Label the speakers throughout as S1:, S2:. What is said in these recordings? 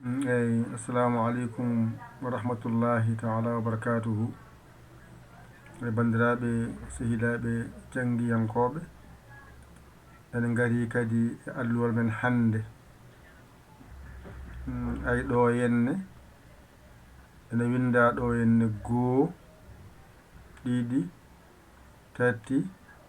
S1: Assalamu alaikum wa rahmatullahi ta'ala wa barakatuhu. Bandiraɓe sehilaɓe janggiyankoɓe, en gari kadi e alluwal men hande. Ay ɗo henne ene winda ɗo henne 1 2 3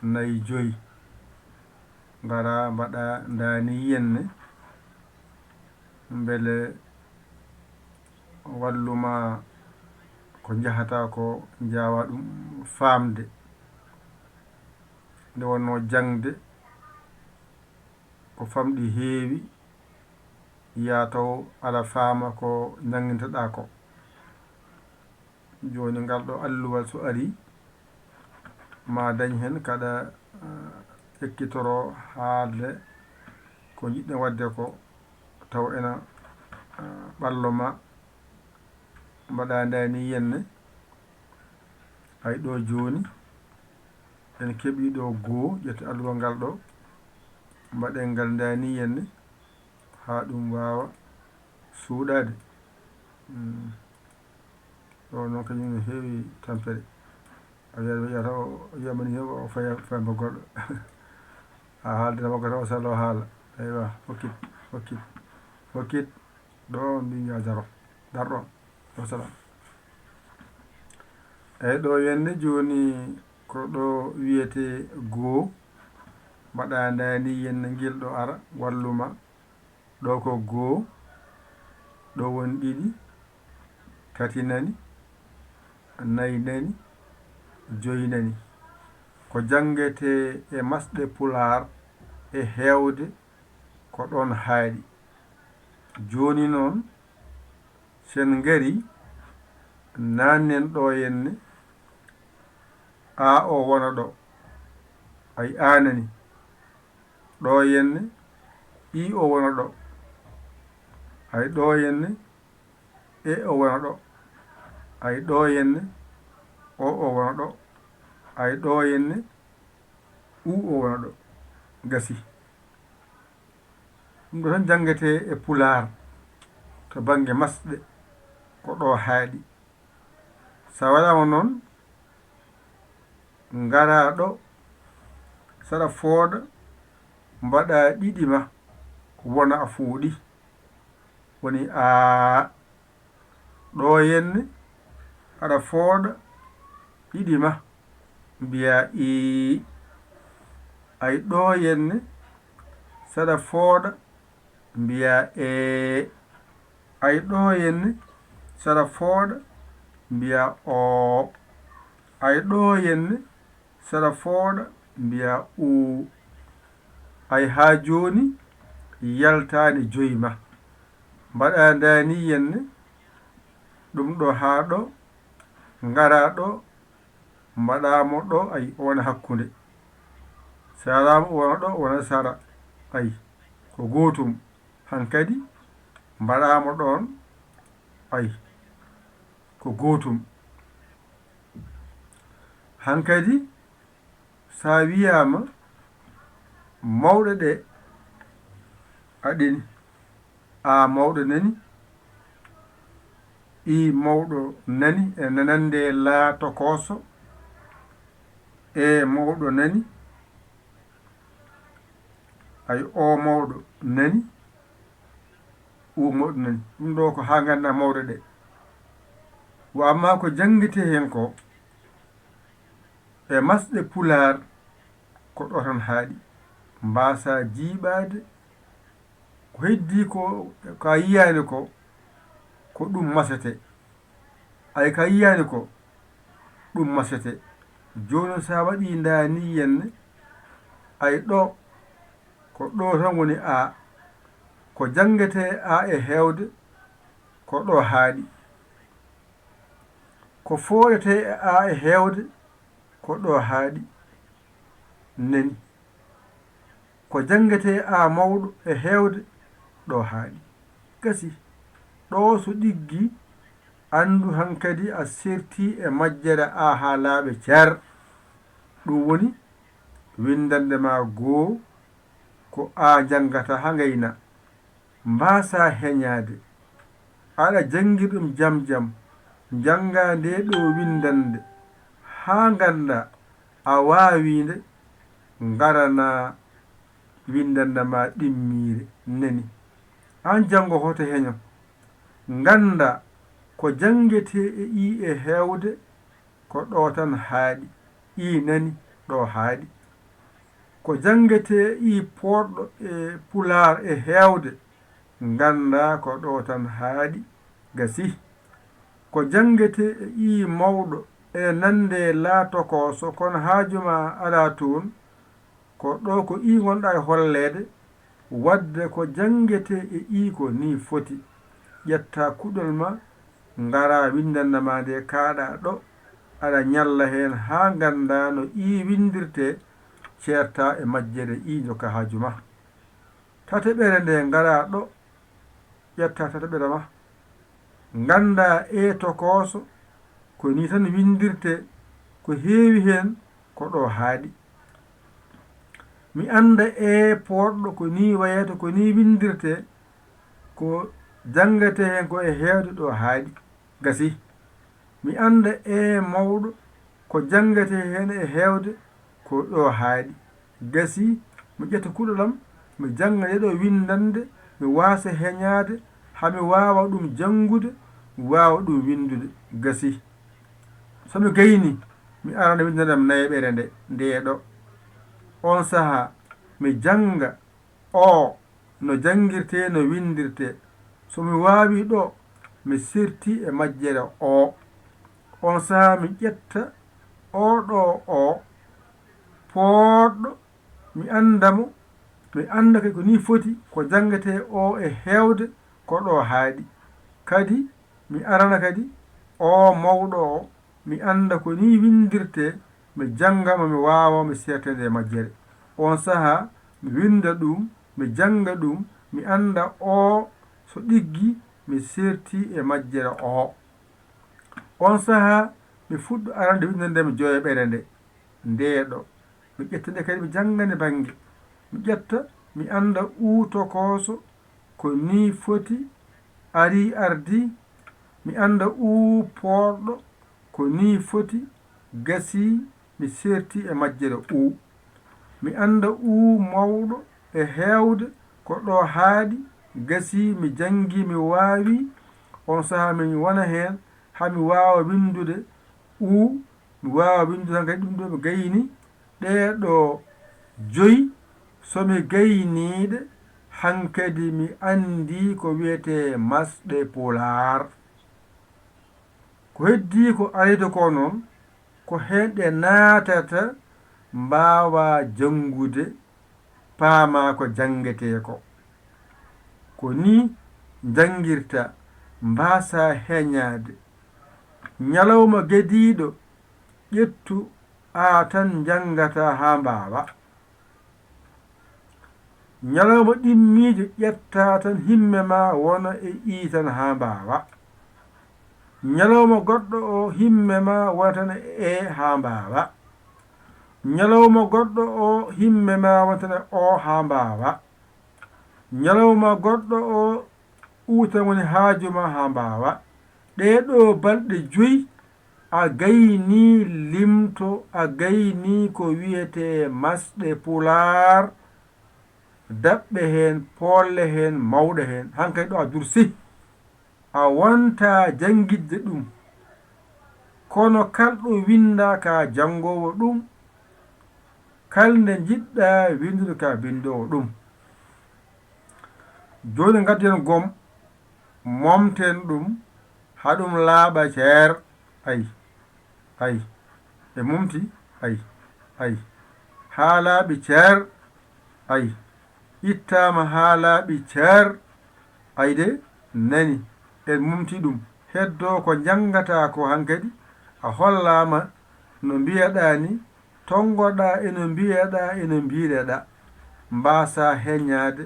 S1: 4 5 ngara mbaɗa ndani henne beele walluma ko jahata ko jawa ɗum famde nde wonno jangde ko famɗi heewi ya taw aɗa faama ko janginteɗa ko. Joni ngal ɗo alluwal so ari ma dañ hen kaɗa ekkitoro haalde ko jiɗɗen wadde ko taw ena ɓallo ma mbaɗa ndani henne. Ay ɗo joni en keeɓi ɗo 1 ƴette alluwal ngal ɗo mbaɗen ngal ndani henne ha ɗum wawa suuɗade. Ɗo noon kañum ne heewi tampere a wiyata o wiyamani he o fayamba goɗɗo a haaldata makko tan o salo haala aywa hokkit ɗo mbimi ya darɗon wasalam. Eyyi ɗo henne joni ko ɗo wiyete 1 mbaɗa ndani henne guel ɗo ara walluma ɗo ko 1 ɗo woni 2 3 nani 4 nani 5 nani ko jangete e masɗe Pular e hewde ko ɗon haaɗi. Joni noon sen gari nannen ɗo henne a o wona ɗo ay anani ɗo henne I o wona ɗo ay ɗo henne e o wona ɗo ay ɗo henne o wona ɗo ay ɗo henne u o wona ɗo gasi. ɗum ɗo tan jangete e Pular to banggue masɗe ko ɗo haaɗi. Sa waɗama noon ngara ɗo saɗa fooɗa mbaɗa ɗiɗi ma wona a fuuɗi woni a ɗo henne aɗa fooɗa ɗiɗi ma mbiya I. Ay ɗo henne saɗa fooɗa mbiya e. Ay ɗo henne saɗa fooɗa mbiya o. Ay ɗo henne saɗa fooɗa mbiya u. Ay ha joni yaltani 5 ma mbaɗa ndani henne ɗum ɗo ha ɗo ngara ɗo mbaɗamo ɗo ay o wona hakkude sarama o wona ɗo wona sara ay ko gotum hankkadi mbaɗamo ɗon ay ko gotum. Hankkadi sa wiyama mawɗe ɗe aɗeni a mawɗo nani I mawɗo nani e nanande laato koso e mawɗo nani ay o mawɗo nani u mawɗo nani ɗum ɗo ko ha ganda mawɗe ɗe. Wa amma ko jangguete hen ko e masɗe Pular ko ɗo tan haaɗi mbasa jiiɓade ko heddi ko ka yiyani ko ɗum masete ay ka yiyani ko ɗum masete. Joni sa waɗi ndani henne ay ɗo ko ɗo tan woni a ko jangete a e hewde ko ɗo haaɗi ko foɗete e a e hewde ko ɗo haaɗi nani ko jangete a mawɗo e hewde ɗo haaɗi gasi. Ɗo so ɗiggi andu hankkadi a serti e majjere a ha laaɓe cer. ɗum woni windande ma 1 ko a jangata ha gayna mbasa heñade aɗa jangi ɗum jam jam janga nde ɗo windande ha ganda a wawinde garana windande ma ɗimmire neni an jango hoto heño ganda ko jangete e hewde ko ɗo tan haaɗi nani ɗo haaɗi ko jangete poɗɗo e pular e hewde ganda ko ɗo tan haaɗi gasi ko jangete mawɗo e nande laato ko so kono haajuma ala toon ko ɗo ko gonɗa e hollede wadde ko jangete ko ni foti ƴetta kuɗol ma ngara windande ma nde kaaɗa ɗo aɗa ñalla hen ha ganda no windirte ceerta e majjere joka haajuma tateɓere nde ngara ɗo ƴetta tateɓere ma ganda tokoso ko ni tan windirte ko heewi hen ko ɗo haaɗi mi anda poɗɗo ko ni wayata ko ni windirte ko jangate hen ko e heewde ɗo haaɗi gasi mi anda mawɗo ko jangate hen e heewde ko ɗo haaɗi gasi mi ƴetta kuɗolam mi janga ɗeɗo windande mi wasa heñade hami wawa ɗum jangude wawa ɗum windude gasi somi gayni mi arana windandam nayeɓere nde ɗo on saha mi janga no jangirte no windirte somi wawi ɗo mi sirti e majjere on saha mi ƴetta ɗo poɗɗo mi andamo mi anda ko ni foti ko jangate e hewde ko ɗo haaɗi kadi mi arana kadi mawɗo mi anda ko ni windirte mi jangama mi wawa mi sertede e majjere on saha mi winda ɗum mi janga ɗum mi anda so ɗiggi mi serti e majjere on saha mi fuɗɗo arande windande mi joyoɓere nde ɗo mi ƴetta nde kadi mi jangane banggue mi ƴetta mi anda tokoso ko ni foti ari ardi mi anda poɗɗo ko ni foti gasi mi serti e majjere mi anda mawɗo e hewde ko ɗo haaɗi gasi mi jangi mi waawi on saha min wona hen hami wawa windude mi wawa windude tan kadi ɗum ɗo mi gayni ɗeɗo joyi somi gayniɗe hankadi mi andi ko wiyete masɗe pular ko heddi ko aride ko noon ko henɗe naatata mbawa jangude paama ko jangete ko ni jangirta mbasa heñade ñalawma gediɗo ƴettu tan jangata ha mbawa ñalawma ɗimmijo ƴetta tan himme ma wona e tan ha mbawa ñalawma goɗɗo himme ma wona tan ha mbawa ñalawma goɗɗo himme ma wona tan ha mbawa ñalawma goɗɗo tan woni haajuma ha mbawa ɗeɗo balɗe 5 a gayni limto a gayni ko wiyete masɗe pular daɓɓe hen polle hen mawɗe hen hankadi ɗo a dursi a wonta jangidde ɗum kono kalɗo winda ka jangowo ɗum kalnde jiɗɗa windude ka bindowo ɗum joni gadden gom momten ɗum haɗum laaɓa ceer ay e mumti ay ha laaɓi ceer ay ittama ha laaɓi ceer ayde nani en mumti ɗum heddo ko jangata ko hankadi a hollama no mbiyeɗa ni tongoɗa eno mbiyeɗa eno mbireɗa mbasa heñade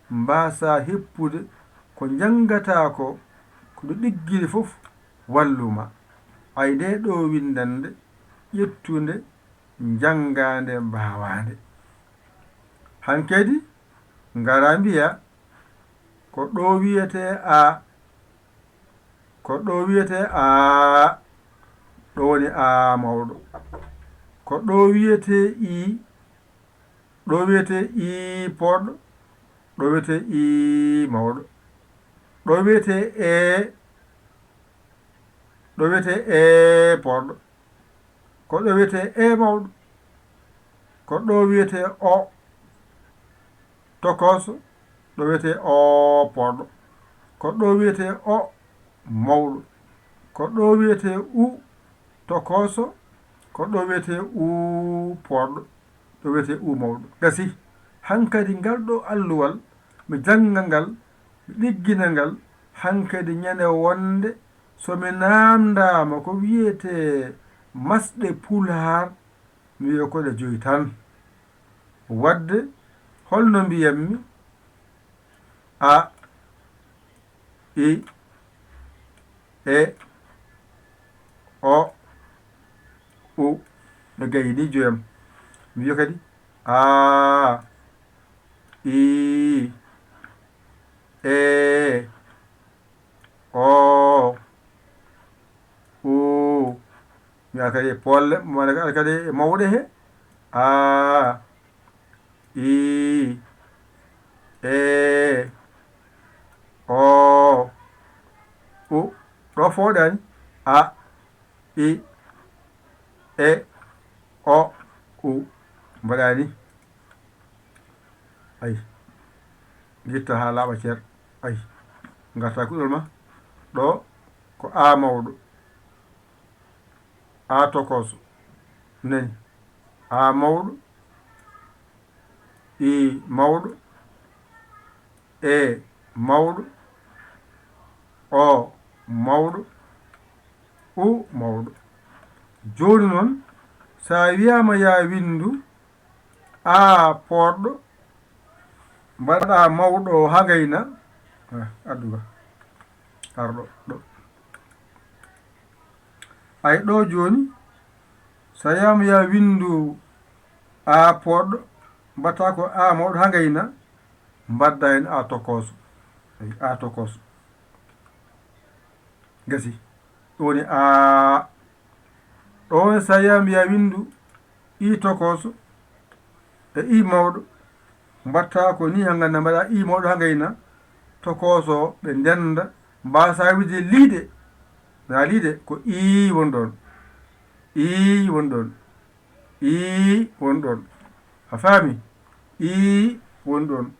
S1: mbasa heppude ko jangata ko ɗo ɗiggiri fof walluma ay nde ɗo windande ƴettude jangande mbawande hankadi ngara mbiya ko ɗo wiyete ko ɗo wiyete a ɗo woni a mawɗo ko ɗo wiyete i ɗo wiyete i poɗɗo ɗo wiyete i mawɗo ɗo wiyete ɗo wiyete poɗɗo ko ɗo wiyete mawɗo ko ɗo wiyete o tokoso ɗo wiyete o poɗɗo ko ɗo wiyete o mawɗo ko ɗo wiyete u tokoso ko ɗo wiyete u poɗɗo ɗo wiyete u mawɗo gasi hankadi ngal ɗo alluwal mi jannga ngal mi ɗiggina ngal hankadi ñande wonde somi namdama ko wiyete masɗe pulaar mi wiya koɗe joyi tan wadde holno mbiyammi a i o u no gayni joyam mi wiya kadi a i o u mi wiya kadi polle mone kadi mawɗe he a i o u ɗo fooɗani a i o u mbaɗani ay guitta ha laaɓa ceer ay garta kuɗol ma ɗo ko a mawɗo a tokoso nani a mawɗo i mawɗo mawɗo o mawɗo u mawɗo joni noon sa wiyama ya windu a poɗɗo mbaɗa mawɗo ha gayna adduga arɗo ɗo ay ɗo joni sa wiyama ya windu a poɗɗo mbatta ko a mawɗo ha gayna mbadda hen a tokoso a tokoso gasi ɗo woni a ɗon sa wiyama ya windu i tokoso e i mawɗo mbatta ko ni ha ganda mbaɗa i mawɗo ha gayna tokoso ɓe ndenda mbasa wide liide na liide ko i won ɗon i won ɗon i won ɗon a faami i won ɗon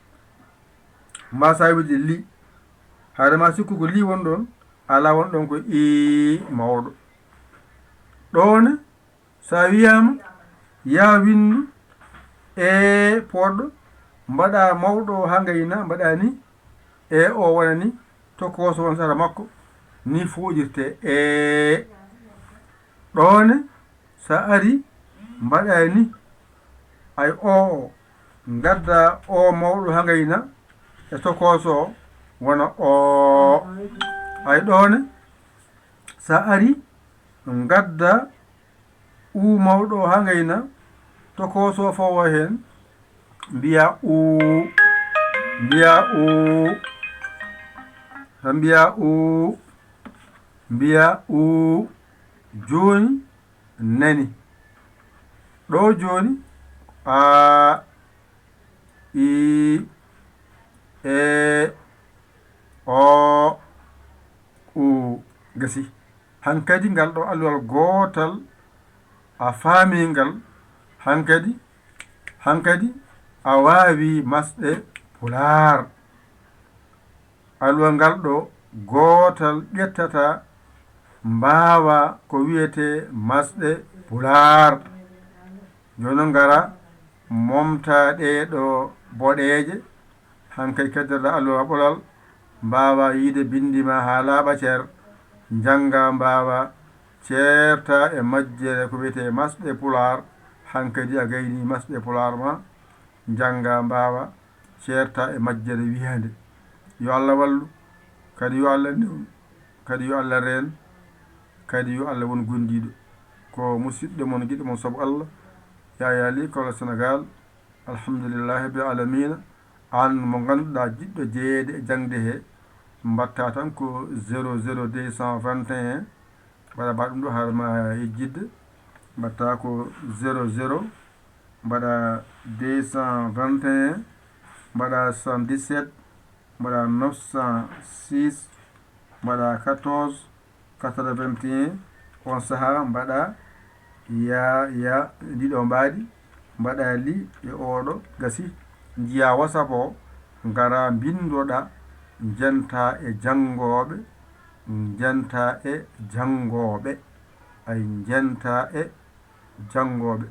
S1: mbasa wide li haadema sikku ko li won ɗon ala won ɗon ko i mawɗo ɗone sa wiyama ya windu poɗɗo mbaɗa mawɗo ha gayna mbaɗani o wonani tokoso won sara makko ni fuɗirte ɗone sa ari mbaɗani ay o gadda o mawɗo ha gayna e tokoso wona o ay ɗone sa ari gadda u mawɗo ha gayna tokoso fowo hen mbiya u mbiya u mbiya u mbiya u joni nani ɗo joni a i o u gasi hankadi ngal ɗo alluwal gotal a faami ngal hankadi a waawi masɗe pulaar alluwal ngal ɗo gotal ƴettata mbaawa ko wiyete masɗe pulaar joni ngara momta ɗeɗo boɗeje hankadi kaddirɗa alluwa ɓolal mbaawa yiide bindima ha laaɓa ceer janga mbaawa ceerta e majjere ko wiyete masɗe pulaar hankadi a gayni masɗe pulaar ma janga mbaawa ceerta e majjere wiyande yo Allah wallu kadi yo Allah newn kadi yo Allah reen kadi yo Allah won gondiɗo ko musidɗo mon giɗo mon saabu Allah Yaya Ly Kolo Sénégal alhamdulillahi rabbil alamina an mo ganduɗa jiɗɗo jeeyede e jangde he mbatta tan ko 00221 mbaɗa mbaɗa ɗum ɗo harma yejjidde mbatta ko 00 mbaɗa 221 mbaɗa 77 mbaɗa 906 mbaɗa 14 81 on saha mbaɗa ya ndiɗo mbaɗi mbaɗa li e oɗo gasi jiya WhatsApp o ngara bindoɗa jenta e jangoɓe jenta e jangoɓe ay jenta e jangoɓe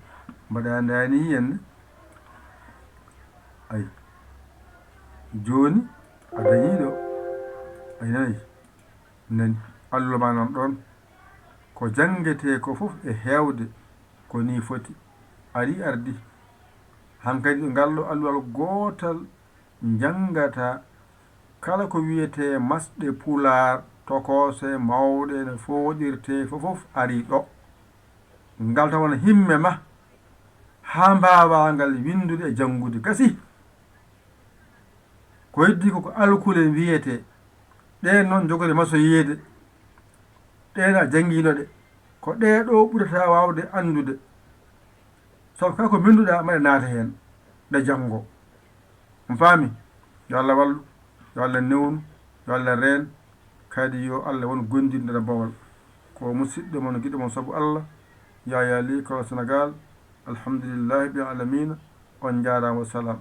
S1: mbaɗa ndani henna ay joni a dañiɗo ay nani nani Allah ma nan ɗon ko jangete ko fof e hewde ko ni foti ari ardi hankadi ɗo ngallo alluwal gotal jangata kala ko wiyete masɗe pular tokose mawɗe no foɗirte fofof ari ɗo ngal tawana himme ma ha mbawa ngal windude e jangude gasi ko heddi ko alkule wiyete ɗe noon jogori masoyede ɗena janguinoɗe ko ɗeɗo ɓurata wawde andude sabu kala ko binduɗa maɗa naata hen nde janggo on faami yo Allah wallu yo Allah newnu yo Allah reen kadi yo Allah won gondinde bawol ko musidɗo mon giɗo mon saabu Allah Yaya Ly Kawle Sénégal alhamdulillahi bil alamina on jarama wa salam